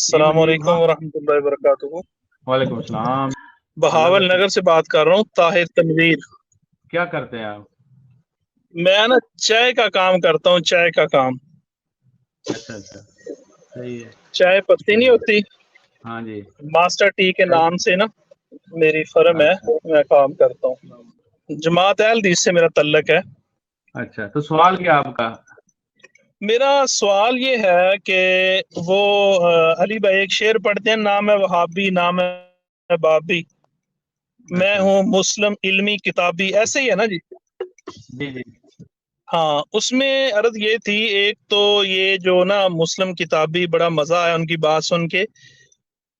جی السلام منیب علیکم بھائی، ورحمۃ اللہ وبرکاتہ۔ وعلیکم السلام۔ اللہ کا بہاول شکر۔ نگر سے بات کر رہا ہوں، طاہر تنویر۔ کیا کرتے ہیں آپ؟ میں نا چائے کا کام کرتا ہوں، چائے کا کام۔ اچھا اچھا، صحیح ہے، چائے پتی نہیں ہوتی، ہاں جی، ماسٹر ٹی کے نام سے نا میری فرم ہے، اچھا میں کام کرتا ہوں۔ جماعت اہل حدیث سے میرا تعلق ہے۔ اچھا، تو سوال کیا آپ کا؟ میرا سوال یہ ہے کہ وہ علی بھائی ایک شعر پڑھتے ہیں، نام ہے وہابی نام ہے بابی، میں اچھا ہوں مسلم علمی کتابی، ایسے ہی ہے نا جی؟ جی جی، ہاں، اس میں عرض یہ تھی، ایک تو یہ جو نا مسلم کتابی، بڑا مزہ آیا ان کی بات سن کے۔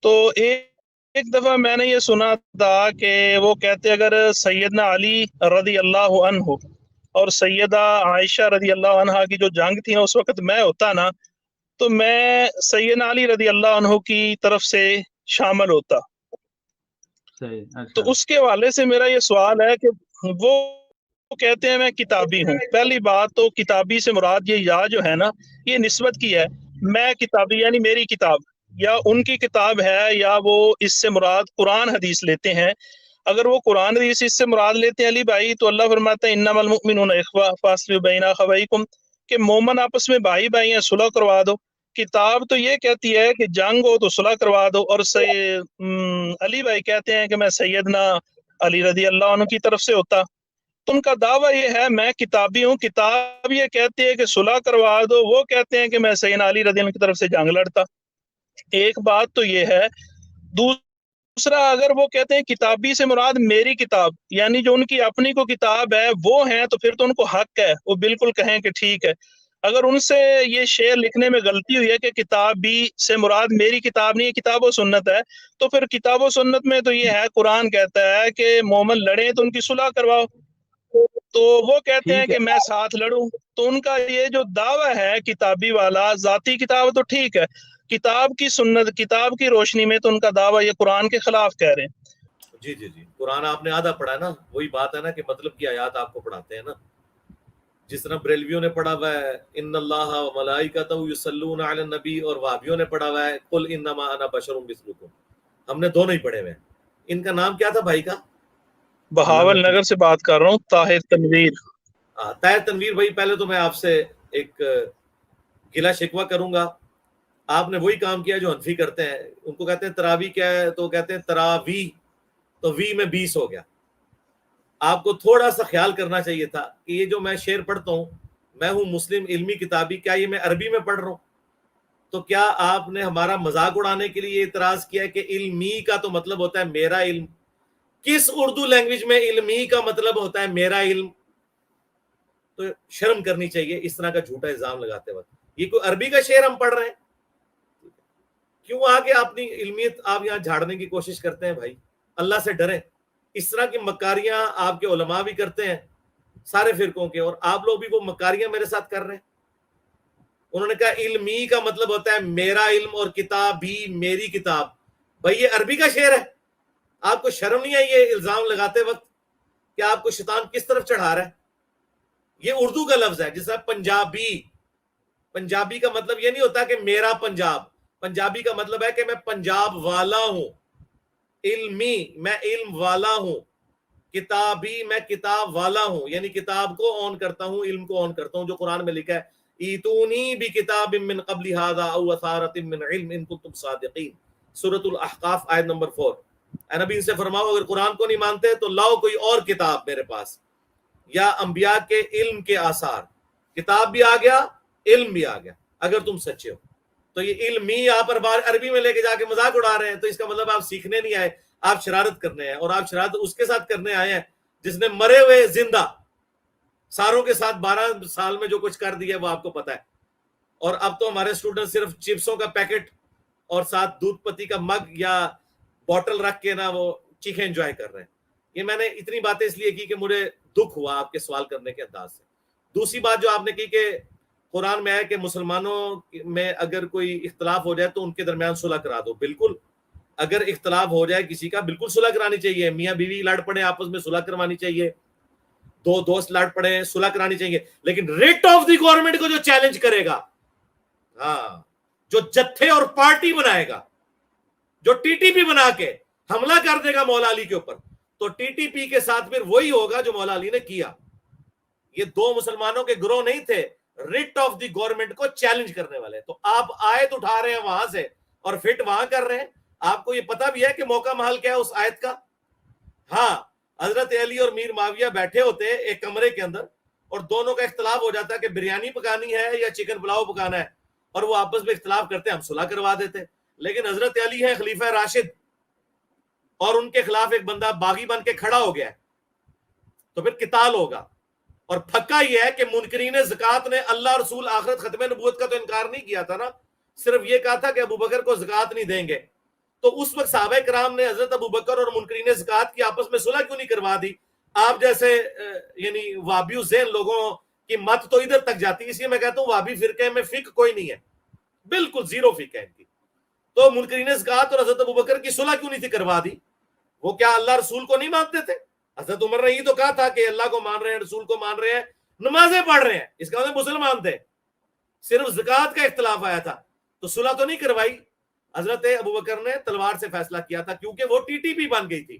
تو ایک دفعہ میں نے یہ سنا تھا کہ وہ کہتے اگر سیدنا علی رضی اللہ عنہ اور سیدہ عائشہ رضی اللہ عنہا کی جو جنگ تھی نا، اس وقت میں ہوتا نا تو میں سیدنا علی رضی اللہ عنہ کی طرف سے شامل ہوتا۔ صحیح، تو اچھا اس کے حوالے سے میرا یہ سوال ہے کہ وہ کہتے ہیں میں کتابی ہوں۔ پہلی بات تو کتابی سے مراد یہ یا جو ہے نا، یہ نسبت کی ہے، میں کتابی یعنی میری کتاب یا ان کی کتاب ہے، یا وہ اس سے مراد قرآن حدیث لیتے ہیں۔ اگر وہ قرآن حدیث اس سے مراد لیتے ہیں علی بھائی، تو اللہ فرماتا ہے انما المؤمنون اخوہ فاصلحوا بین اخویکم، کہ مومن آپس میں بھائی بھائی ہیں، صلح کروا دو۔ کتاب تو یہ کہتی ہے کہ جنگ ہو تو صلح کروا دو، اور علی بھائی کہتے ہیں کہ میں سیدنا علی رضی اللہ عنہ کی طرف سے ہوتا۔ تو ان کا دعویٰ یہ ہے میں کتابی ہوں، کتاب یہ کہتی ہے کہ صلح کروا دو، وہ کہتے ہیں کہ میں سیدنا علی رضی اللہ عنہ کی طرف سے جنگ لڑتا۔ ایک بات تو یہ ہے۔ دوسرا، اگر وہ کہتے ہیں کتابی سے مراد میری کتاب، یعنی جو ان کی اپنی کو کتاب ہے وہ ہیں، تو پھر تو ان کو حق ہے، وہ بالکل کہیں کہ ٹھیک ہے۔ اگر ان سے یہ شعر لکھنے میں غلطی ہوئی ہے کہ کتابی سے مراد میری کتاب نہیں، کتاب و سنت ہے، تو پھر کتاب و سنت میں تو یہ ہے، قرآن کہتا ہے کہ مومن لڑیں تو ان کی صلح کرواؤ، تو وہ کہتے ہیں ٹھیک ہے، کہ میں ساتھ لڑوں۔ تو ان کا یہ جو دعویٰ ہے کتابی والا، ذاتی کتاب تو ٹھیک ہے، کتاب کی سنت، کتاب کی روشنی میں تو ان کا دعویٰ یہ قرآن کے خلاف کہہ رہے ہیں۔ جی جی جی، قرآن آپ نے آدھا پڑھا ہے نا، وہی بات ہے نا کہ مطلب کی آیات آپ کو پڑھاتے ہیں نا، جس طرح بریلویوں نے پڑھا ہوا ہے ان اللہ و ملائکتہ یصلون علی النبی، اور وہابیوں نے پڑھا ہوا ہے قل انما انا بشر مثلکم۔ ہم نے دونوں ہی پڑھے ہوئے ہیں۔ ان کا نام کیا تھا بھائی کا؟ بہاول نگر سے بات کر رہا ہوں، طاہر تنویر۔ طاہر تنویر بھائی، پہلے تو میں آپ سے ایک گلہ شکوہ کروں گا۔ آپ نے وہی کام کیا جو حنفی کرتے ہیں، ان کو کہتے ہیں تراوی کیا ہے، تو کہتے ہیں تراوی، تو وی میں 20 ہو گیا۔ آپ کو تھوڑا سا خیال کرنا چاہیے تھا کہ یہ جو میں شعر پڑھتا ہوں، میں ہوں مسلم علمی کتابی، کیا یہ میں عربی میں پڑھ رہا ہوں؟ تو کیا آپ نے ہمارا مذاق اڑانے کے لیے اعتراض کیا کہ علمی کا تو مطلب ہوتا ہے میرا علم؟ کس اردو لینگویج میں علمی کا مطلب ہوتا ہے میرا علم؟ تو شرم کرنی چاہیے اس طرح کا جھوٹا الزام لگاتے وقت۔ یہ کوئی عربی کا شعر ہم پڑھ رہے ہیں؟ کیوں آگے اپنی علمیت آپ یہاں جھاڑنے کی کوشش کرتے ہیں؟ بھائی اللہ سے ڈریں۔ اس طرح کی مکاریاں آپ کے علماء بھی کرتے ہیں سارے فرقوں کے، اور آپ لوگ بھی وہ مکاریاں میرے ساتھ کر رہے ہیں۔ انہوں نے کہا علمی کا مطلب ہوتا ہے میرا علم، اور کتاب بھی میری کتاب۔ بھائی یہ عربی کا شعر ہے، آپ کو شرم نہیں آئی یہ الزام لگاتے وقت کہ آپ کو شیطان کس طرف چڑھا رہا ہے؟ یہ اردو کا لفظ ہے، جس طرح پنجابی، پنجابی کا مطلب یہ نہیں ہوتا کہ میرا پنجاب، پنجابی کا مطلب ہے کہ میں پنجاب والا ہوں۔ علمی میں علم والا ہوں، کتابی میں کتاب والا ہوں، یعنی کتاب کو اون کرتا ہوں، علم کو اون کرتا ہوں، جو قرآن میں لکھا ہے ایتونی بکتاب من قبل ھذا او اثارۃ من علم ان کنتم صادقین، سورۃ الاحقاف آیت نمبر 4۔ اے نبی ان سے فرماؤ اگر قرآن کو نہیں مانتے تو لاؤ کوئی اور کتاب میرے پاس، یا انبیاء کے علم کے آثار، کتاب بھی آ گیا، علم بھی آ گیا، اگر تم سچے ہو۔ تو یہ علمی یہاں پر عربی میں لے کے جا کے مذاق اڑا رہے ہیں، تو اس کا مطلب آپ سیکھنے نہیں آئے، آپ شرارت کرنے ہیں، اور آپ شرارت اس کے ساتھ کرنے آئے ہیں جس نے مرے ہوئے زندہ ساروں کے ساتھ 12 سال میں جو کچھ کر دیا وہ آپ کو پتا ہے۔ اور اب تو ہمارے اسٹوڈنٹ صرف چپسوں کا پیکٹ اور ساتھ دودھ پتی کا مگ یا بوٹل رکھ کے نا وہ چیخیں انجوائے کر رہے ہیں۔ یہ میں نے اتنی باتیں اس لیے کی کہ مجھے دکھ ہوا آپ کے سوال کرنے کے انداز سے۔ دوسری بات جو آپ نے کی کہ قرآن میں ہے کہ مسلمانوں میں اگر کوئی اختلاف ہو جائے تو ان کے درمیان صلح کرا دو۔ بالکل، اگر اختلاف ہو جائے کسی کا بالکل صلح کرانی چاہیے، میاں بیوی لڑ پڑے آپس میں صلح کروانی چاہیے، دو دوست لڑ پڑے صلح کرانی چاہیے، لیکن ریٹ آف دی گورنمنٹ کو جو چیلنج کرے گا، ہاں جو جتھے اور پارٹی بنائے گا, جو ٹی ٹی پی بنا کے حملہ کر دے گا مولا علی کے اوپر, تو ٹی ٹی پی کے ساتھ پھر وہی ہوگا جو مولا علی نے کیا. یہ دو مسلمانوں کے گروہ نہیں تھے ریٹ آف دی گورنمنٹ کو چیلنج کرنے والے. تو آپ آیت اٹھا رہے ہیں وہاں سے اور فٹ وہاں کر رہے ہیں. آپ کو یہ پتا بھی ہے کہ موقع محل کیا ہے اس آیت کا؟ ہاں, حضرت علی اور میر معاویہ بیٹھے ہوتے ایک کمرے کے اندر اور دونوں کا اختلاف ہو جاتا ہے کہ بریانی پکانی ہے یا چکن پلاؤ پکانا ہے, اور وہ آپس میں اختلاف کرتے, ہم صلح کروا دیتے. لیکن حضرت علی ہیں خلیفہ راشد اور ان کے خلاف ایک بندہ باغی بن کے کھڑا ہو گیا, تو پھر قتال ہوگا. اور پھکا یہ ہے کہ منکرین زکات نے اللہ رسول آخرت ختم نبوت کا تو انکار نہیں کیا تھا نا, صرف یہ کہا تھا کہ ابو بکر کو زکات نہیں دیں گے. تو اس وقت صحابہ کرام نے حضرت ابو بکر اور منکرین زکات کی آپس میں صلح کیوں نہیں کروا دی؟ آپ جیسے یعنی وابی ذہن لوگوں کی مت تو ادھر تک جاتی, اس لیے میں کہتا ہوں وابی فرقے میں فقہ کوئی نہیں ہے, بالکل زیرو فقہ ہے ان کی. تو منکرین زکات اور حضرت ابو بکر کی صلح کیوں نہیں تھی کروا دی؟ وہ کیا اللہ رسول کو نہیں مانتے تھے؟ حضرت عمر نے یہ تو کہا تھا کہ اللہ کو مان رہے ہیں, رسول کو مان رہے ہیں, نمازیں پڑھ رہے ہیں, اس کا مطلب مسلمان تھے. صرف زکات کا اختلاف آیا تھا تو صلح تو نہیں کروائی. حضرت ابو بکر نے تلوار سے فیصلہ کیا تھا کیونکہ وہ ٹی ٹی پی بن گئی تھی.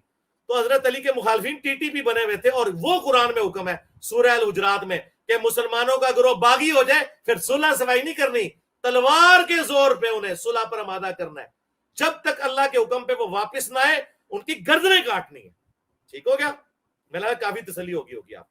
تو حضرت علی کے مخالفین ٹی ٹی پی بنے ہوئے تھے, اور وہ قرآن میں حکم ہے سورہ الحجرات میں کہ مسلمانوں کا گروہ باغی ہو جائے پھر صلح سفائی نہیں کرنی, تلوار کے زور پہ انہیں صلح پر آمادہ کرنا ہے. جب تک اللہ کے حکم پہ وہ واپس نہ آئے ان کی گردنیں کاٹنی ہے. ٹھیک ہو گیا؟ میں لگا کافی تسلی ہوگی آپ.